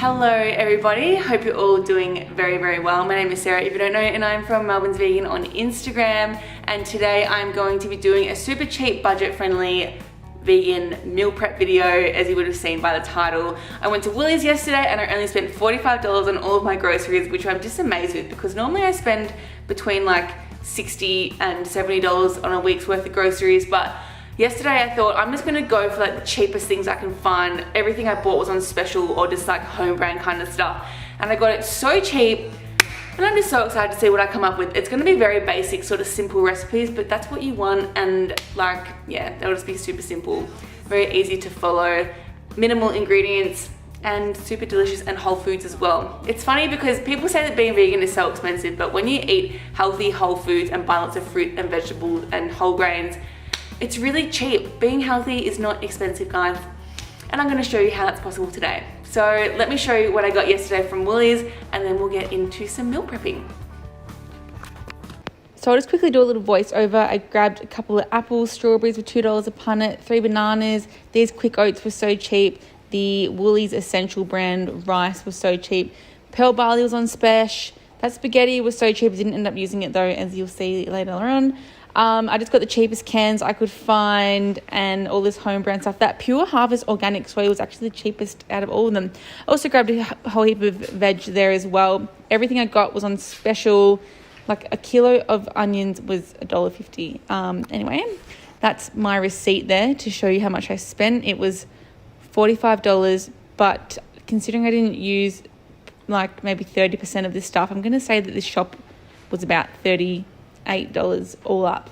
Hello everybody, hope you're all doing very well. My name is Sarah, if you don't know, and I'm from 𝐒𝐿𝐵𝐼𝐻𝑆 Vegan on Instagram, and today I'm going to be doing a super cheap, budget-friendly vegan meal prep video, as you would have seen by the title. I went to Woolies yesterday and I only spent $45 on all of my groceries, which I'm just amazed with because normally I spend between like $60 and $70 on a week's worth of groceries, but yesterday I thought I'm just gonna go for like the cheapest things I can find. Everything I bought was on special or just like home brand kind of stuff. And I got it so cheap and I'm just so excited to see what I come up with. It's gonna be very basic, sort of simple recipes, but that's what you want, and like, yeah, that'll just be super simple. Very easy to follow, minimal ingredients, and super delicious and whole foods as well. It's funny because people say that being vegan is so expensive, but when you eat healthy whole foods and buy lots of fruit and vegetables and whole grains, it's really cheap. Being healthy is not expensive, guys. And I'm gonna show you how that's possible today. So let me show you what I got yesterday from Woolies, and then we'll get into some meal prepping. So I'll just quickly do a little voiceover. I grabbed a couple of apples, strawberries were $2 a punnet, 3 bananas. These quick oats were so cheap. The Woolies Essential brand rice was so cheap. Pearl barley was on special. That spaghetti was so cheap. I didn't end up using it though, as you'll see later on. I just got the cheapest cans I could find and all this home brand stuff. That Pure Harvest organic soy was actually the cheapest out of all of them. I also grabbed a whole heap of veg there as well. Everything I got was on special. Like a kilo of onions was $1.50. Anyway, that's my receipt there to show you how much I spent. It was $45, but considering I didn't use like maybe 30% of this stuff, I'm going to say that this shop was about $38 all up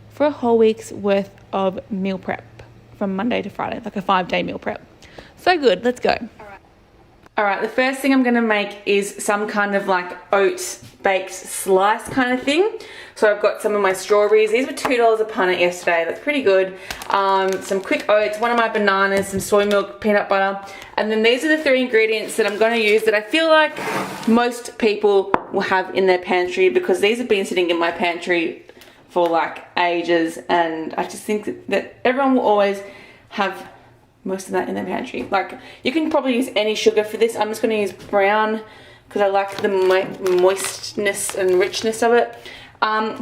for a whole week's worth of meal prep from Monday to Friday, like a 5-day meal prep. So good, let's go. All right, the first thing I'm gonna make is some kind of like oat baked slice kind of thing. So I've got some of my strawberries. These were $2 a punnet yesterday. That's pretty good. Some quick oats, one of my bananas, some soy milk, peanut butter. And then these are the 3 ingredients that I'm gonna use that I feel like most people will have in their pantry, because these have been sitting in my pantry for like ages, and I just think that everyone will always have most of that in their pantry. Like, you can probably use any sugar for this. I'm just gonna use brown because I like the moistness and richness of it.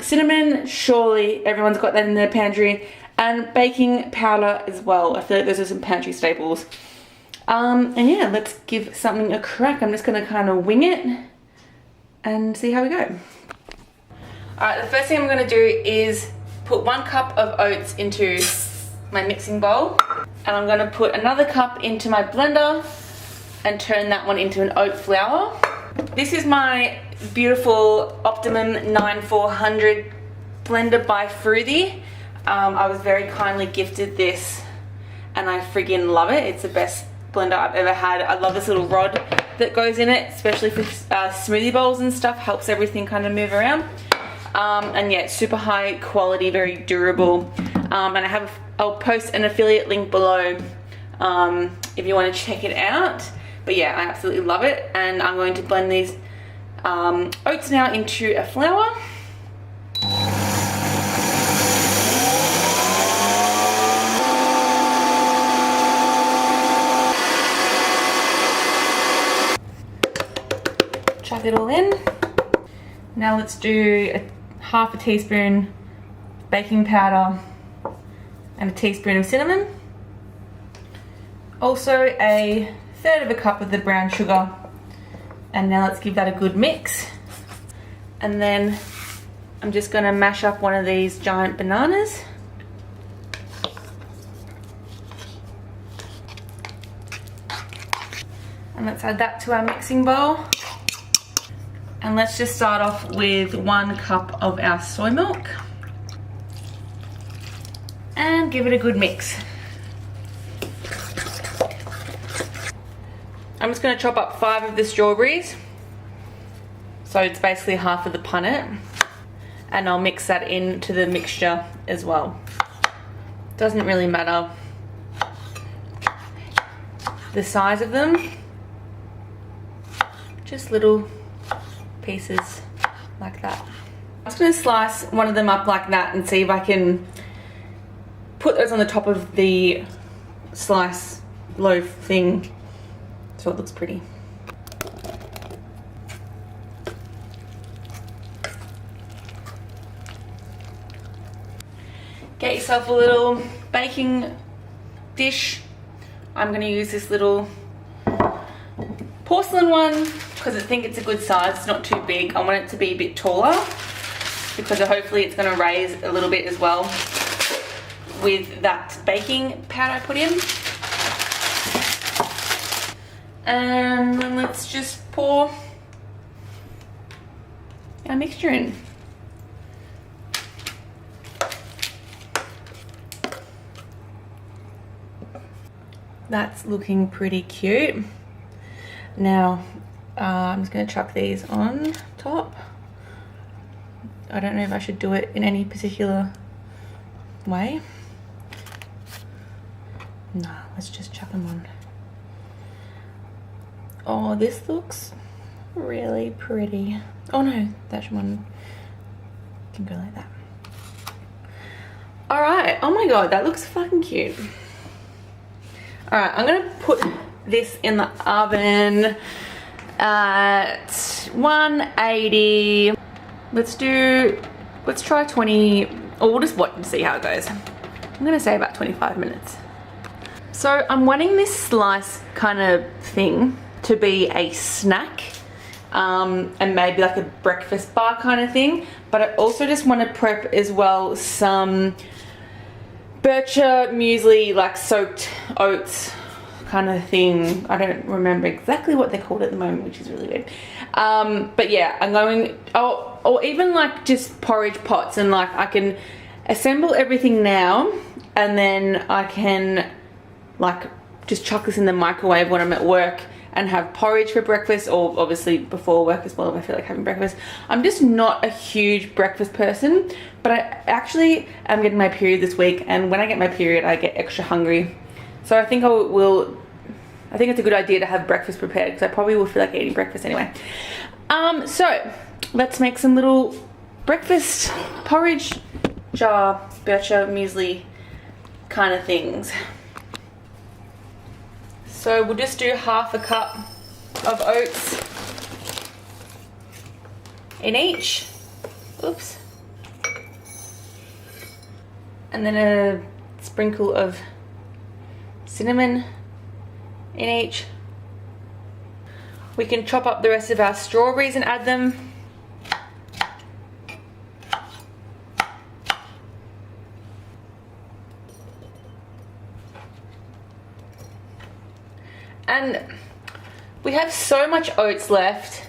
Cinnamon, surely everyone's got that in their pantry, and baking powder as well. I feel like those are some pantry staples. And yeah, let's give something a crack. I'm just gonna kind of wing it and see how we go. Alright, the first thing I'm gonna do is put 1 cup of oats into my mixing bowl, and I'm gonna put another cup into my blender and turn that one into an oat flour. This is my beautiful Optimum 9400 blender by Froothie. I was very kindly gifted this and I friggin' love it. It's the best blender I've ever had. I love this little rod that goes in it, especially for smoothie bowls and stuff. Helps everything kind of move around. And yeah, it's super high quality, very durable. And I'll post an affiliate link below if you want to check it out. But yeah, I absolutely love it. And I'm going to blend these oats now into a flour. Chuck it all in. Now let's do half a teaspoon baking powder and a teaspoon of cinnamon. Also a 1/3 of a cup of the brown sugar. And now let's give that a good mix. And then I'm just gonna mash up one of these giant bananas. And let's add that to our mixing bowl. And let's just start off with 1 cup of our soy milk. And give it a good mix. I'm just going to chop up 5 of the strawberries. So it's basically half of the punnet. And I'll mix that into the mixture as well. Doesn't really matter the size of them. Just little pieces like that. I'm just going to slice one of them up like that and see if I can put those on the top of the slice loaf thing so it looks pretty. get yourself a little baking dish. I'm going to use this little porcelain one because I think it's a good size. It's not too big. I want it to be a bit taller because hopefully it's going to raise a little bit as well with that baking powder I put in. And then let's just pour our mixture in. That's looking pretty cute. Now, I'm just going to chuck these on top. I don't know if I should do it in any particular way. Nah, let's just chuck them on. Oh, this looks really pretty. Oh no, that one can go like that. Alright, oh my god, that looks fucking cute. Alright, I'm gonna put this in the oven at 180. Let's try 20, or we'll just watch and see how it goes. I'm gonna say about 25 minutes. So I'm wanting this slice kind of thing to be a snack and maybe like a breakfast bar kind of thing, but I also just want to prep as well some Bircher muesli, like soaked oats kind of thing. I don't remember exactly what they're called at the moment, which is really weird. But yeah, I'm going, or even like just porridge pots, and like I can assemble everything now and then I can like just chuck this in the microwave when I'm at work and have porridge for breakfast, or obviously before work as well if I feel like having breakfast. I'm just not a huge breakfast person, but I actually am getting my period this week, and when I get my period I get extra hungry. So I think I think it's a good idea to have breakfast prepared because I probably will feel like eating breakfast anyway. So let's make some little breakfast porridge jar Bircher muesli kind of things. So we'll just do half a cup of oats in each. Oops. And then a sprinkle of cinnamon in each. We can chop up the rest of our strawberries and add them. And we have so much oats left,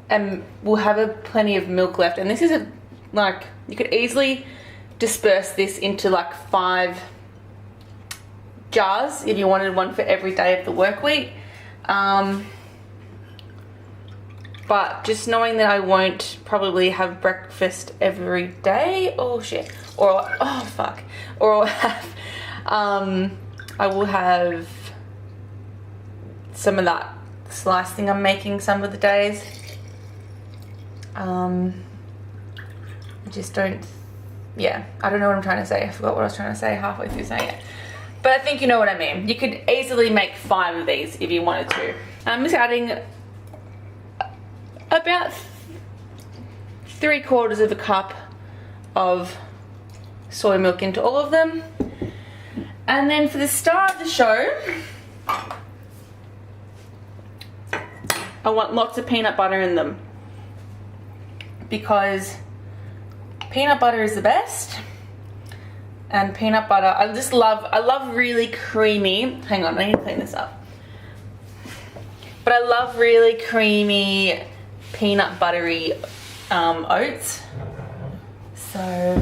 and we'll have plenty of milk left. And this is like, you could easily disperse this into like 5 jars if you wanted one for every day of the work week. But just knowing that I won't probably have breakfast every day, oh shit, or oh fuck, or I'll have, I will have some of that slice thing I'm making some of the days. I just don't, yeah, I don't know what I'm trying to say. I forgot what I was trying to say halfway through saying it. But I think you know what I mean. You could easily make 5 of these if you wanted to. I'm just adding about 3/4 of a cup of soy milk into all of them. And then for the start of the show, I want lots of peanut butter in them because peanut butter is the best. And peanut butter, I love really creamy, hang on, I need to clean this up. But I love really creamy, peanut buttery oats. So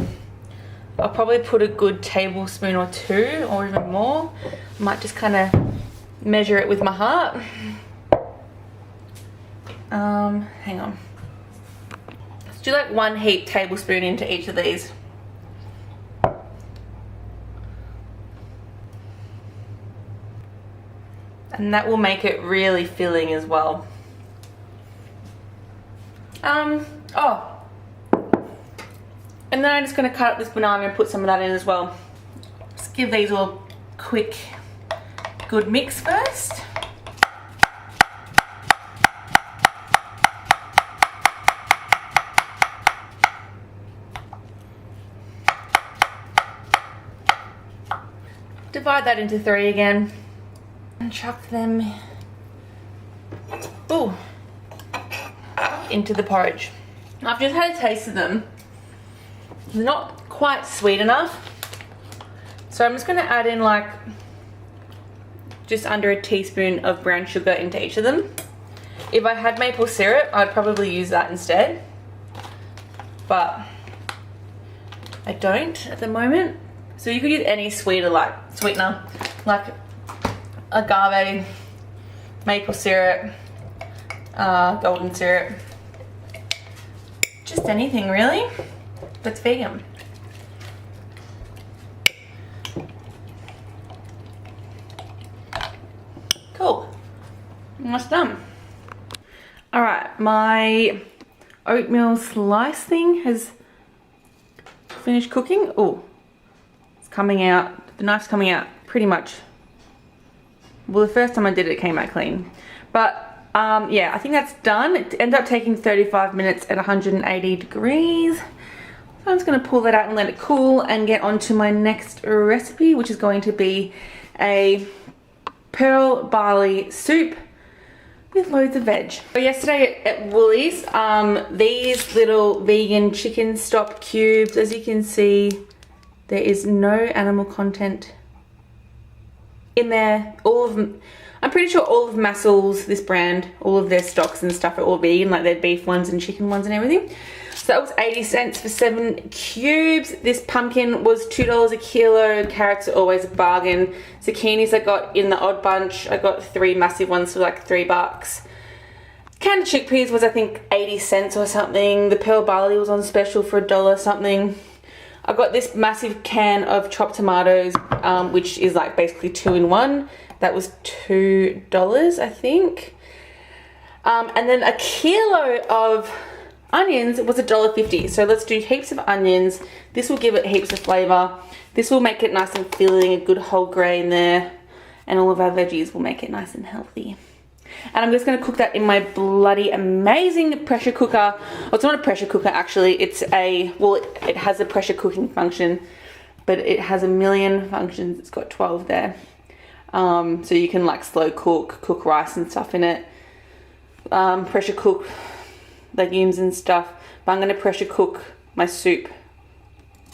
I'll probably put a good tablespoon or 2 or even more. I might just kind of measure it with my heart. Hang on. Let's do like 1 heaped tablespoon into each of these. And that will make it really filling as well. Oh. And then I'm just going to cut up this banana and put some of that in as well. Just give these all a quick, good mix first. divide that into 3 again and chuck them into the porridge. I've just had a taste of them. They're not quite sweet enough. So I'm just going to add in like just under a teaspoon of brown sugar into each of them. If I had maple syrup, I'd probably use that instead. But I don't at the moment. So you could use any sweetener like agave, maple syrup, golden syrup. Just anything really that's vegan. Cool. Almost done. Alright, my oatmeal slice thing has finished cooking. Oh, it's coming out. The knife's coming out pretty much. Well, the first time I did it, it came out clean. But yeah, I think that's done. It ended up taking 35 minutes at 180 degrees. So I'm just going to pull that out and let it cool and get on to my next recipe, which is going to be a pearl barley soup with loads of veg. So yesterday at Woolies, these little vegan chicken stock cubes, as you can see, there is no animal content in there. All of them, I'm pretty sure all of Massel's, this brand, all of their stocks and stuff are all vegan, like their beef ones and chicken ones and everything. So that was 80 cents for 7 cubes. This pumpkin was $2 a kilo. Carrots are always a bargain. Zucchinis I got in the odd bunch. I got 3 massive ones for like $3. Canned chickpeas was I think 80 cents or something. The pearl barley was on special for $1 something. I got this massive can of chopped tomatoes, which is like basically 2 in 1. That was $2 I think. And then a kilo of onions was $1.50. So let's do heaps of onions. This will give it heaps of flavour. This will make it nice and filling, a good whole grain there. And all of our veggies will make it nice and healthy. And I'm just going to cook that in my bloody amazing pressure cooker. Well, it's not a pressure cooker actually. It's a, well, it has a pressure cooking function, but it has a million functions. It's got 12 there. So you can like slow cook rice and stuff in it. Pressure cook legumes and stuff, but I'm going to pressure cook my soup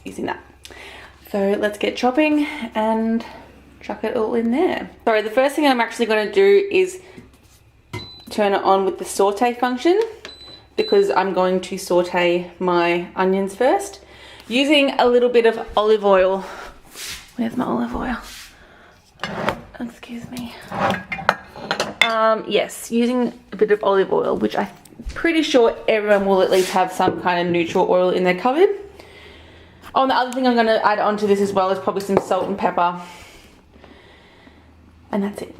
using that. So let's get chopping and chuck it all in there. Sorry, the first thing I'm actually going to do is turn it on with the saute function, because I'm going to saute my onions first using a little bit of olive oil. Where's my olive oil? Excuse me. Yes, using a bit of olive oil, which I'm pretty sure everyone will at least have some kind of neutral oil in their cupboard. Oh, and the other thing I'm going to add onto this as well is probably some salt and pepper. And that's it.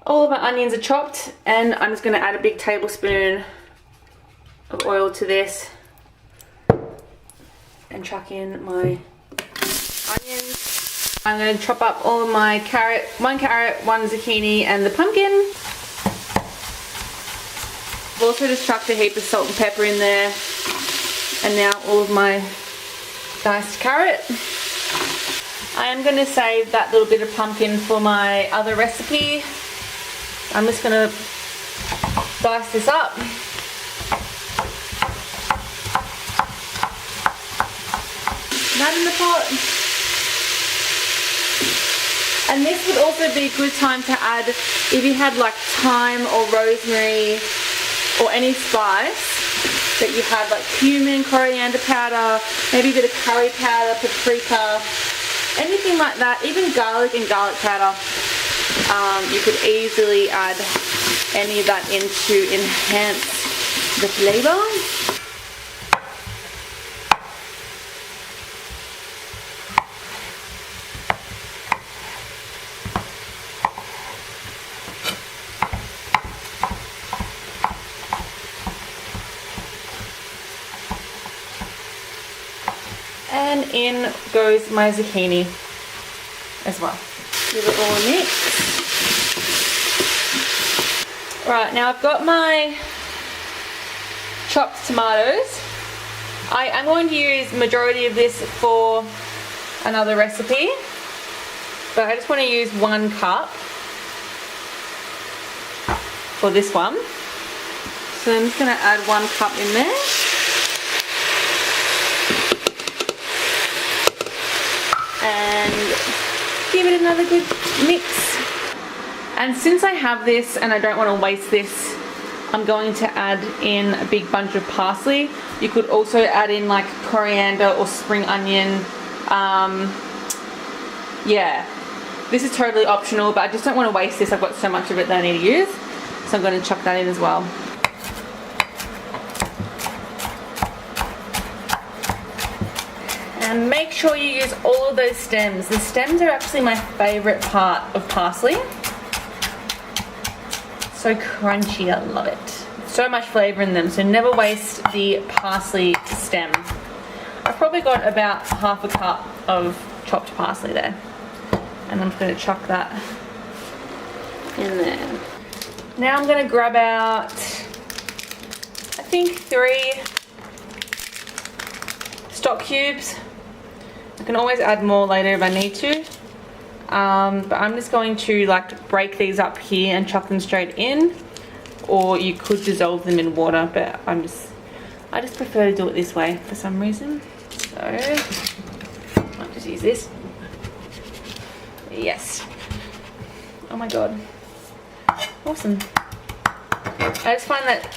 All of my onions are chopped, and I'm just going to add a big tablespoon of oil to this and chuck in my onions. I'm going to chop up all of my carrot, one zucchini and the pumpkin. I've also just chucked a heap of salt and pepper in there, and now all of my diced carrot. I am going to save that little bit of pumpkin for my other recipe. I'm just going to dice this up. That in the pot. And this would also be a good time to add, if you had like thyme or rosemary or any spice that you had, like cumin, coriander powder, maybe a bit of curry powder, paprika, anything like that, even garlic and garlic powder. You could easily add any of that in to enhance the flavour. And in goes my zucchini as well. Give it all a mix. Right, now I've got my chopped tomatoes. I am going to use majority of this for another recipe, but I just want to use 1 cup for this one. So I'm just going to add 1 cup in there. And give it another good mix. And since I have this and I don't want to waste this, I'm going to add in a big bunch of parsley. You could also add in like coriander or spring onion. Yeah, this is totally optional, but I just don't want to waste this. I've got so much of it that I need to use, so I'm going to chuck that in as well. And make sure you use all of those stems. The stems are actually my favorite part of parsley. So crunchy, I love it. So much flavor in them, so never waste the parsley stem. I've probably got about half a cup of chopped parsley there. And I'm just going to chuck that in there. Now I'm going to grab out, I think 3 stock cubes. I can always add more later if I need to. But I'm just going to like break these up here and chuck them straight in, or you could dissolve them in water, but I just prefer to do it this way for some reason. So I'll just use this. Yes. Oh my god. Awesome. I just find that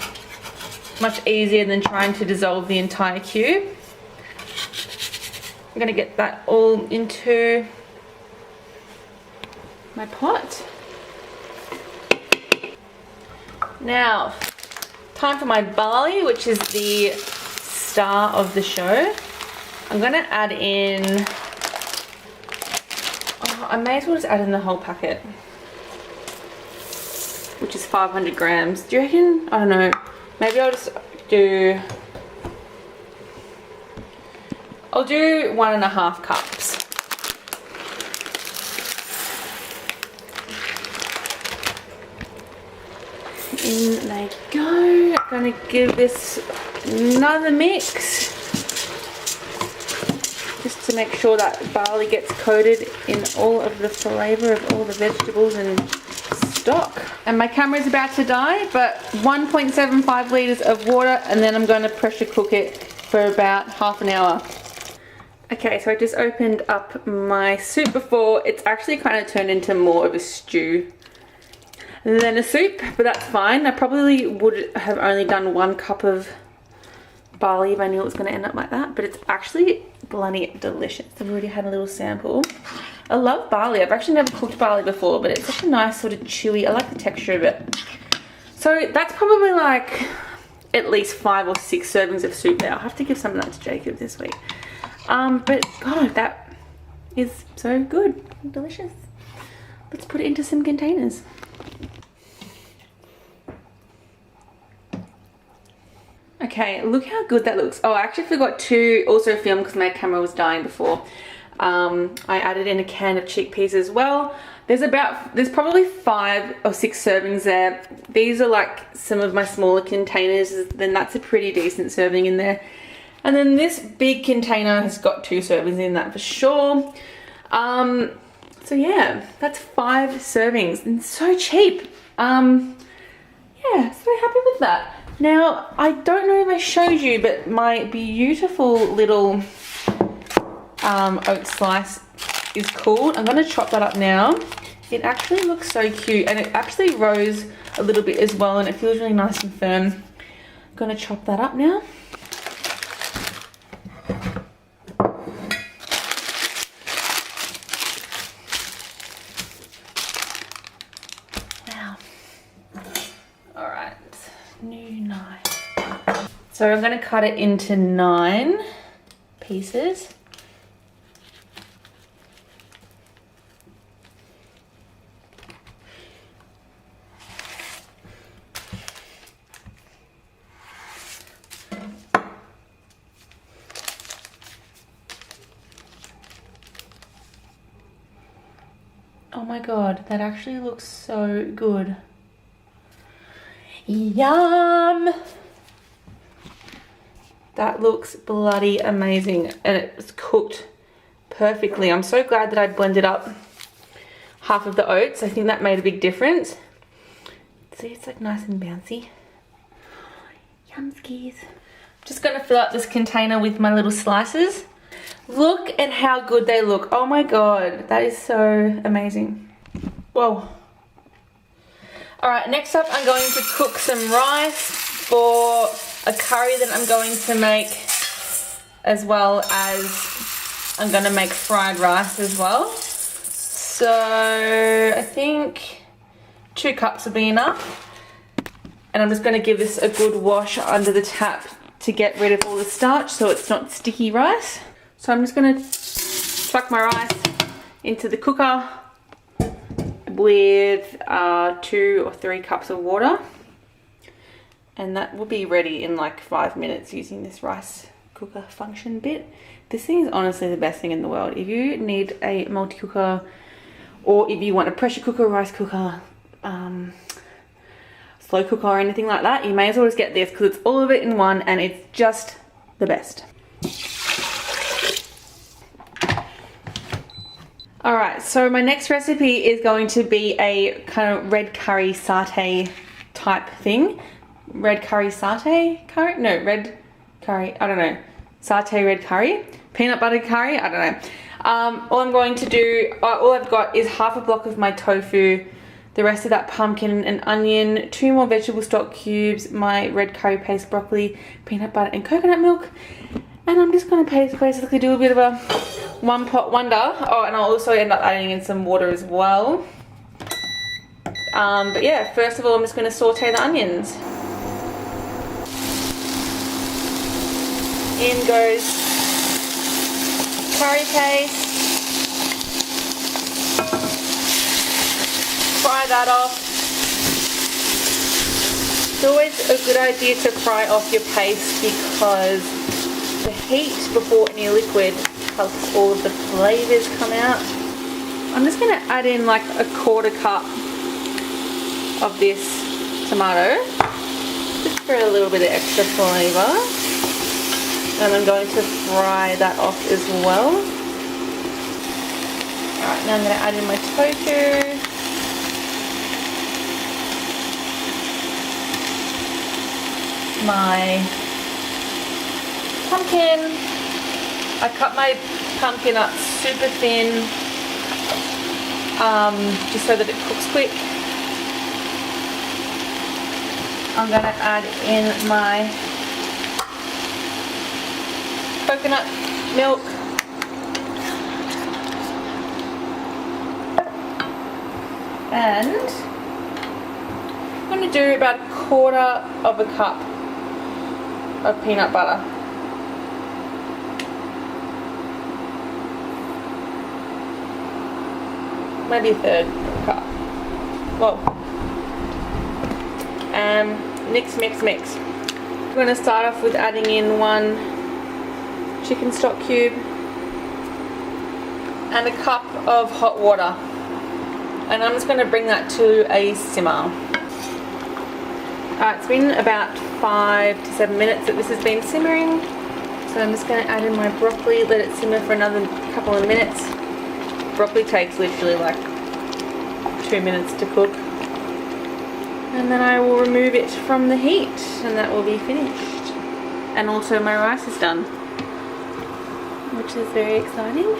much easier than trying to dissolve the entire cube. I'm gonna get that all into my pot. Now, time for my barley, which is the star of the show. I'm gonna add in, I may as well just add in the whole packet, which is 500 grams. Do you reckon? I don't know. Maybe I'll just do, I'll do 1.5 cups. In they go. I'm gonna give this another mix just to make sure that barley gets coated in all of the flavour of all the vegetables and stock. And my camera's about to die, but 1.75 litres of water, and then I'm going to pressure cook it for about half an hour. Okay, so I just opened up my soup before. It's actually kind of turned into more of a stew than a soup, but that's fine. I probably would have only done 1 cup of barley if I knew it was going to end up like that, but it's actually bloody delicious. I've already had a little sample. I love barley. I've actually never cooked barley before, but it's such a nice sort of chewy, I like the texture of it. So that's probably like at least 5 or 6 servings of soup there. I'll have to give some of that to Jacob this week. But God, that is so good and delicious. Let's put it into some containers. Okay, look how good that looks. Oh, I actually forgot to also film because my camera was dying before. I added in a can of chickpeas as well. There's probably 5 or 6 servings there. These are like some of my smaller containers, then that's a pretty decent serving in there. And then this big container has got 2 servings in that for sure. So yeah, that's 5 servings and so cheap. Yeah, so happy with that. Now, I don't know if I showed you, but my beautiful little oat slice is cooled. I'm going to chop that up now. It actually looks so cute, and it actually rose a little bit as well, and it feels really nice and firm. I'm going to chop that up now. New knife. So I'm going to cut it into 9 pieces. Oh my god, that actually looks so good. Yum! That looks bloody amazing, and it's cooked perfectly. I'm so glad that I blended up half of the oats. I think that made a big difference. See, it's like nice and bouncy. Yum skis. Just gonna fill up this container with my little slices. Look at how good they look. Oh my god, that is so amazing. Whoa. Alright, next up I'm going to cook some rice for a curry that I'm going to make, as well as I'm going to make fried rice as well. So I think 2 cups will be enough. And I'm just going to give this a good wash under the tap to get rid of all the starch so it's not sticky rice. So I'm just going to chuck my rice into the cooker with 2 or 3 cups of water, and that will be ready in like 5 minutes using this rice cooker function bit. This thing is honestly the best thing in the world. If you need a multi-cooker, or if you want a pressure cooker, rice cooker, slow cooker or anything like that, you may as well just get this because it's all of it in one and it's just the best. Alright, so my next recipe is going to be a kind of red curry satay type thing. Red curry satay curry? No, red curry, I don't know. Satay red curry? Peanut butter curry? I don't know. All I'm going to do, all I've got is half a block of my tofu, the rest of that pumpkin and onion, 2 more vegetable stock cubes, my red curry paste, broccoli, peanut butter and coconut milk. And I'm just going to basically do a bit of a one pot wonder. Oh, and I'll also end up adding in some water as well. But yeah, first of all, I'm just going to saute the onions. In goes curry paste. Fry that off. It's always a good idea to fry off your paste because the heat before any liquid helps all of the flavors come out. I'm just going to add in like a 1/4 cup of this tomato, just for a little bit of extra flavor. And I'm going to fry that off as well. Alright, now I'm going to add in my tofu. My pumpkin. I cut my pumpkin up super thin, just so that it cooks quick. I'm going to add in my coconut milk. And I'm going to do about 1/4 cup of peanut butter. Maybe 1/3 cup. Whoa. Mix, mix, mix. I'm going to start off with adding in 1 chicken stock cube and a cup of hot water. And I'm just going to bring that to a simmer. Alright, it's been about 5 to 7 minutes that this has been simmering. So I'm just going to add in my broccoli, let it simmer for another couple of minutes. Broccoli takes literally like 2 minutes to cook. And then I will remove it from the heat and that will be finished. And also my rice is done, which is very exciting.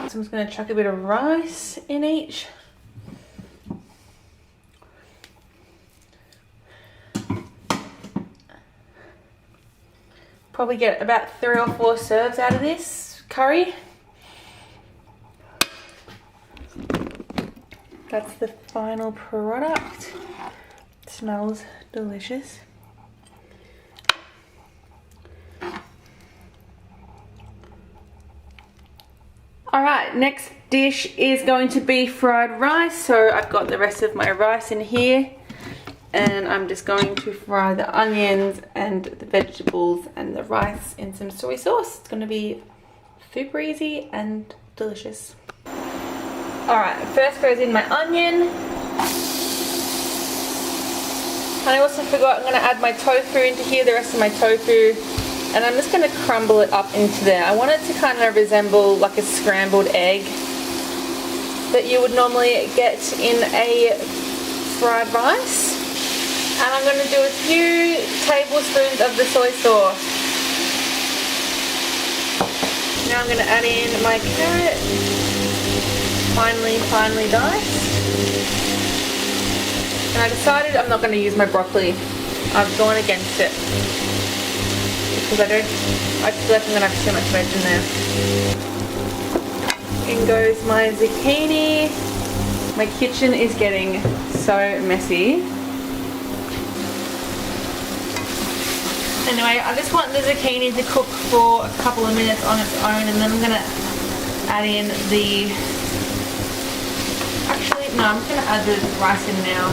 So I'm just going to chuck a bit of rice in each. Probably get about 3 or 4 serves out of this curry. That's the final product. It smells delicious. Alright, next dish is going to be fried rice. So I've got the rest of my rice in here. And I'm just going to fry the onions and the vegetables and the rice in some soy sauce. It's going to be super easy and delicious. Alright, first goes in my onion. And I also forgot I'm going to add my tofu into here, the rest of my tofu. And I'm just going to crumble it up into there. I want it to kind of resemble like a scrambled egg that you would normally get in a fried rice. And I'm going to do a few tablespoons of the soy sauce. Now I'm going to add in my carrot, finely diced. And I decided I'm not going to use my broccoli. I've gone against it because I feel like I'm going to have too much veg in there. In goes my zucchini. My kitchen is getting so messy. Anyway, I just want the zucchini to cook for a couple of minutes on its own, and then I'm going to add in the... Actually, no, I'm just going to add the rice in now.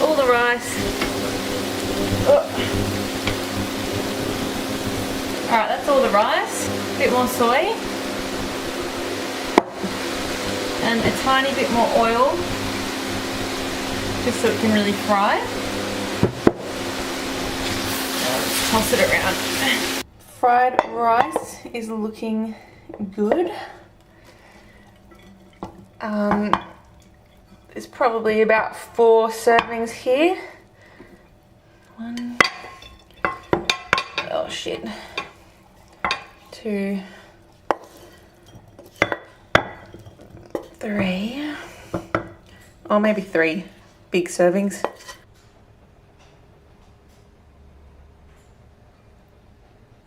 All the rice. Alright, that's all the rice. A bit more soy. And a tiny bit more oil. Just so it can really fry. Let's toss it around. Fried rice is looking good. There's probably about 4 servings here. 1, oh shit, 2, 3, or maybe 3 big servings.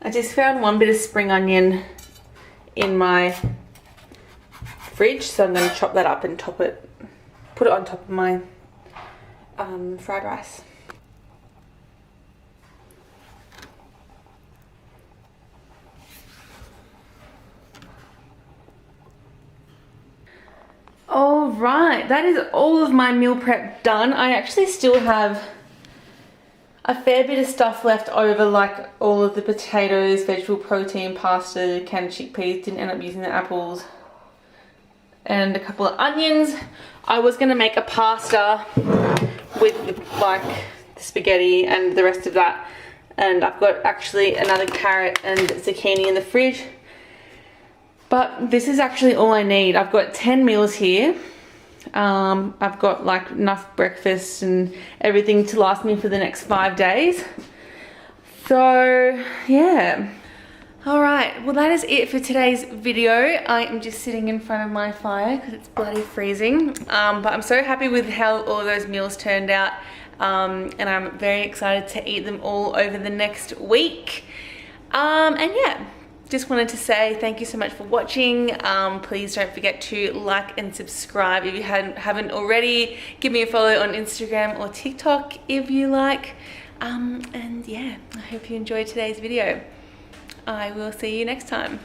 I just found 1 bit of spring onion in my fridge, so I'm going to chop that up and put it on top of my fried rice. Alright, that is all of my meal prep done. I actually still have a fair bit of stuff left over, like all of the potatoes, vegetable protein, pasta, canned chickpeas. Didn't end up using the apples. And a couple of onions. I was going to make a pasta with like the spaghetti and the rest of that. And I've got actually another carrot and zucchini in the fridge. But this is actually all I need. I've got 10 meals here. I've got like enough breakfast and everything to last me for the next 5 days. So yeah. Alright, well that is it for today's video. I am just sitting in front of my fire because it's bloody freezing. But I'm so happy with how all of those meals turned out. And I'm very excited to eat them all over the next week. And yeah. Just wanted to say thank you so much for watching. Please don't forget to like and subscribe if you haven't already. Give me a follow on Instagram or TikTok if you like. And yeah, I hope you enjoyed today's video. I will see you next time.